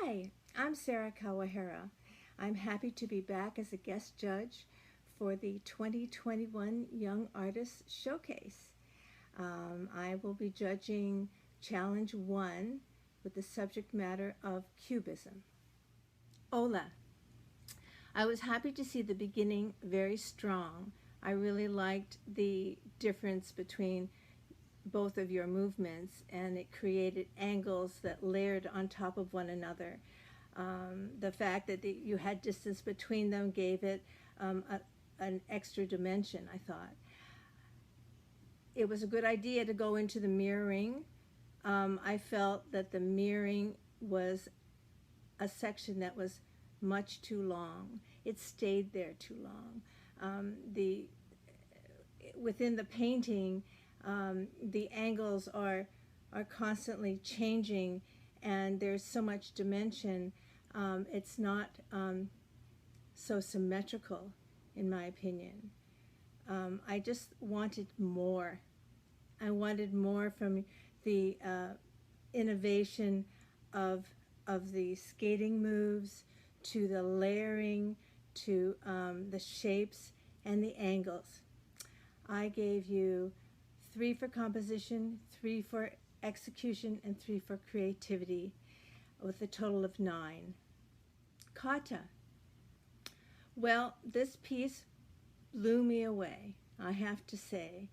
Hi, I'm Sarah Kawahara. I'm happy to be back as a guest judge for the 2021 Young Artists Showcase. I will be judging Challenge 1 with the subject matter of Cubism. Hola. I was happy to see the beginning very strong. I really liked the difference between both of your movements, and it created angles that layered on top of one another. The fact that you had distance between them gave it an extra dimension, I thought. It was a good idea to go into the mirroring. I felt that the mirroring was a section that was much too long. It stayed there too long. Within the painting, the angles are constantly changing, and there's so much dimension. It's not so symmetrical, in my opinion. I just wanted more. I wanted more from the innovation of the skating moves, to the layering, to the shapes and the angles. I gave you 3 for composition, 3 for execution, and 3 for creativity, with a total of 9. Kata. Well, this piece blew me away, I have to say.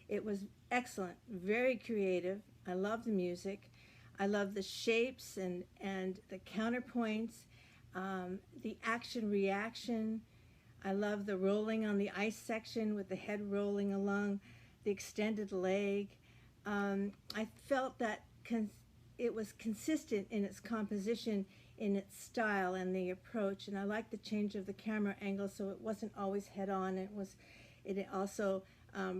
It was excellent, very creative. I love the music. I love the shapes and the counterpoints, the action-reaction. I love the rolling on the ice section with the head rolling along the extended leg. I felt that it was consistent in its composition, in its style and the approach, and I liked the change of the camera angle, so it wasn't always head-on. It also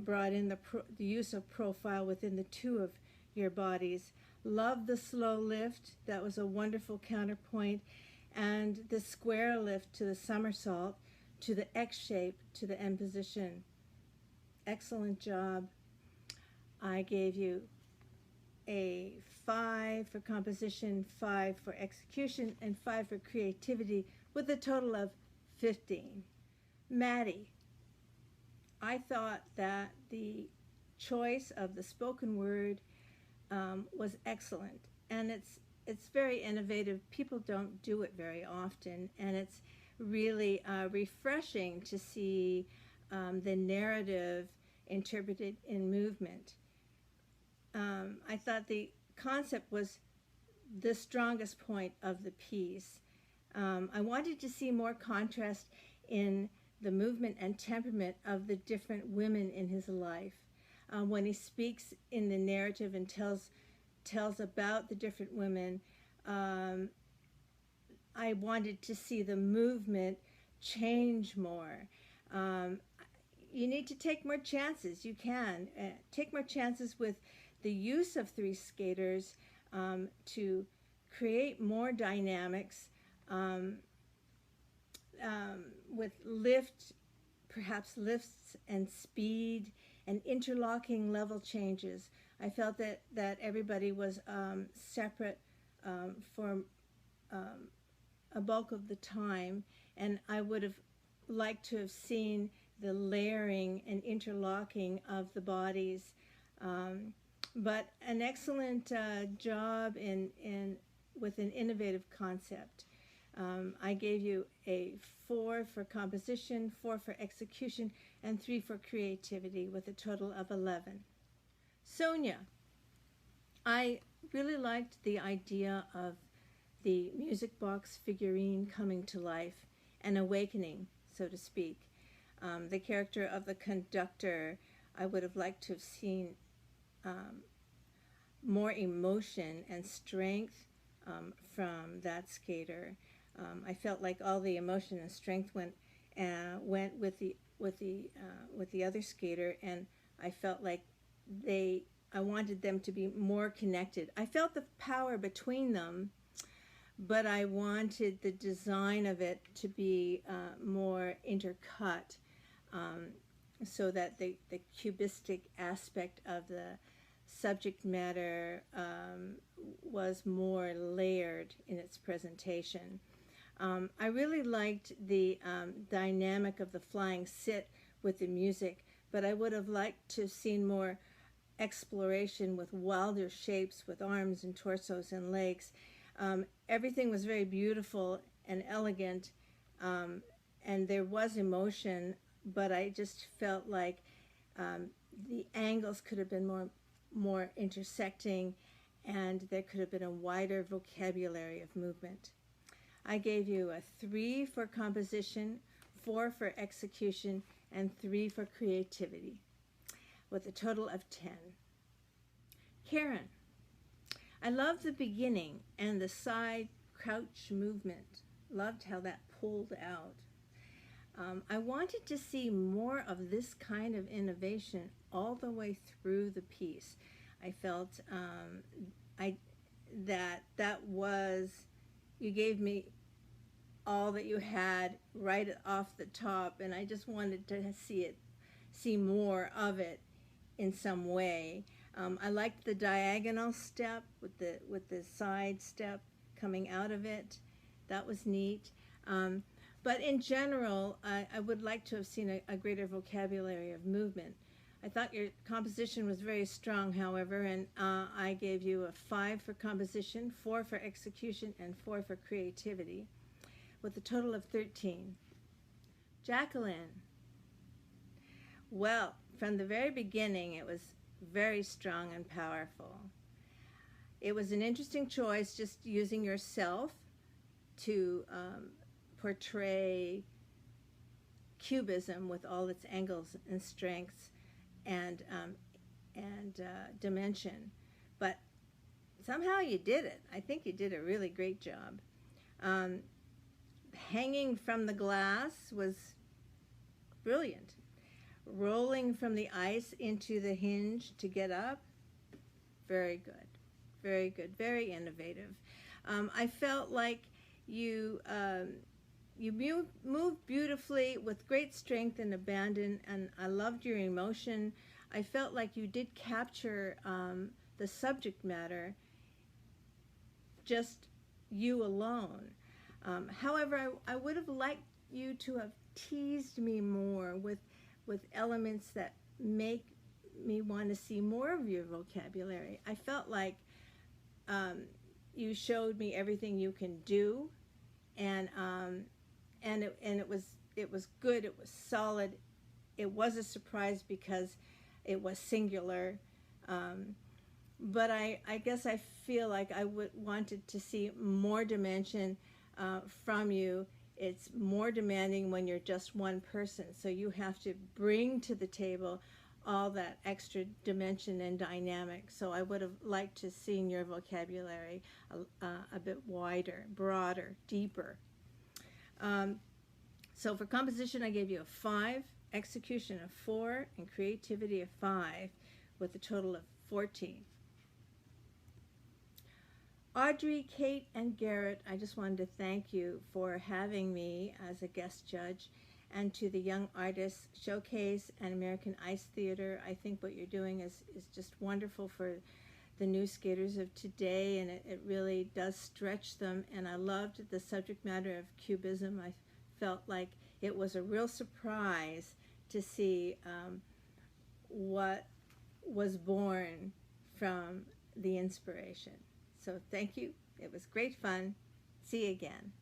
brought in the use of profile within the 2 of your bodies. Loved the slow lift. That was a wonderful counterpoint, and the square lift to the somersault, to the X shape, to the end position. Excellent job. I gave you a 5 for composition, 5 for execution, and 5 for creativity, with a total of 15. Maddie. I thought that the choice of the spoken word was excellent, and it's very innovative. People don't do it very often, and it's really refreshing to see the narrative interpreted in movement. I thought the concept was the strongest point of the piece. I wanted to see more contrast in the movement and temperament of the different women in his life. When he speaks in the narrative and tells about the different women, I wanted to see the movement change more. You need to take more chances. You can take more chances with the use of 3 skaters to create more dynamics, with perhaps lifts and speed and interlocking level changes. I felt that everybody was separate for a bulk of the time, and I would have liked to have seen the layering and interlocking of the bodies. But an excellent job with an innovative concept. I gave you a 4 for composition, 4 for execution, and 3 for creativity, with a total of 11. Sonia. I really liked the idea of the music box figurine coming to life, an awakening, so to speak. The character of the conductor, I would have liked to have seen more emotion and strength from that skater. I felt like all the emotion and strength went with the other skater, and I felt like I wanted them to be more connected. I felt the power between them, but I wanted the design of it to be more intercut, so that the cubistic aspect of the subject matter was more layered in its its presentation. I really liked the dynamic of the flying sit with the music, but I would have liked to have seen more exploration with wilder shapes with arms and torsos and legs. Everything was very beautiful and elegant, and there was emotion, but I just felt like the angles could have been more intersecting, and there could have been a wider vocabulary of movement. I gave you a 3 for composition, 4 for execution, and 3 for creativity, with a total of 10. Karen, I loved the beginning and the side crouch movement. Loved how that pulled out. I wanted to see more of this kind of innovation all the way through the piece. I felt that was, you gave me all that you had right off the top, and I just wanted to see more of it in some way. I liked the diagonal step with the side step coming out of it. That was neat. But in general, I would like to have seen a greater vocabulary of movement. I thought your composition was very strong, however, and I gave you a 5 for composition, 4 for execution, and 4 for creativity, with a total of 13. Jacqueline. Well, from the very beginning, it was very strong and powerful. It was an interesting choice, just using yourself to portray cubism with all its angles and strengths and dimension. But somehow you did it. I think you did a really great job. Hanging from the glass was brilliant. Rolling from the ice into the hinge to get up, very good, very good, very innovative. I felt like you moved beautifully with great strength and abandon, and I loved your emotion. I felt like you did capture the subject matter, just you alone. However, I would have liked you to have teased me more with elements that make me want to see more of your vocabulary. I felt like you showed me everything you can do, and it was good. It was solid. It was a surprise because it was singular. But I guess I feel like I wanted to see more dimension from you. It's more demanding when you're just one person, so you have to bring to the table all that extra dimension and dynamic. So I would have liked to seen your vocabulary a bit wider, broader, deeper. So for composition, I gave you a 5, execution of 4, and creativity of 5, with a total of 14. Audrey, Kate, and Garrett, I just wanted to thank you for having me as a guest judge, and to the Young Artists Showcase and American Ice Theater. I think what you're doing is just wonderful for the new skaters of today, and it really does stretch them, and I loved the subject matter of cubism. I felt like it was a real surprise to see what was born from the inspiration. So thank you. It was great fun. See you again.